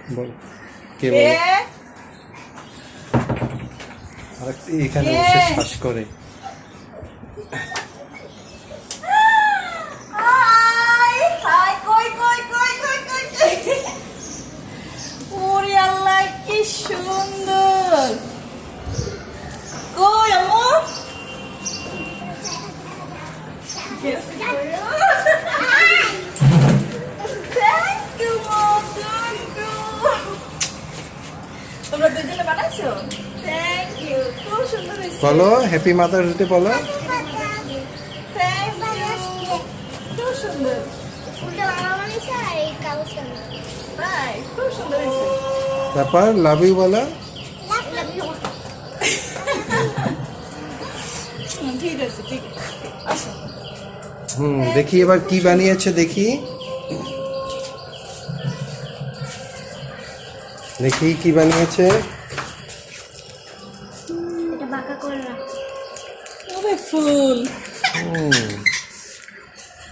বল কে বল আর এখানে বসে শ্বাস করে ওরে আল্লাহ কি সুন্দর কই আম্মু thank you mom thank you তোমরা দুজনে বানাইছো থ্যাংক ইউ খুব সুন্দর হয়েছে বলো হ্যাপি মাদার্স ডে বলো থ্যাংক ইউ খুব সুন্দর তাই খুব সুন্দর হয়েছে তারপর লাভ ইউ বলো ঠিক আছে ঠিক আছে আসো দেখি এবার কি বানিয়েছে দেখি দেখি কি বানিয়েছে এটা বাঁকা করে রাখ ওরে ফুল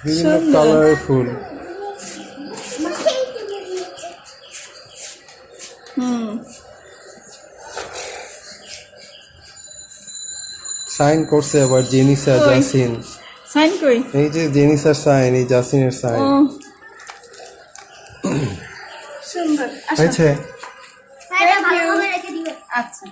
বিভিন্ন কালারের ফুল সাইন করছে আবার জেনিসা কই? জাসিন সাইন কই এই যে জেনিসার সাইন এই জাসিনের সাইন ও সুন্দর আসো হয়েছে এটা ভালো করে রেখে দিও আচ্ছা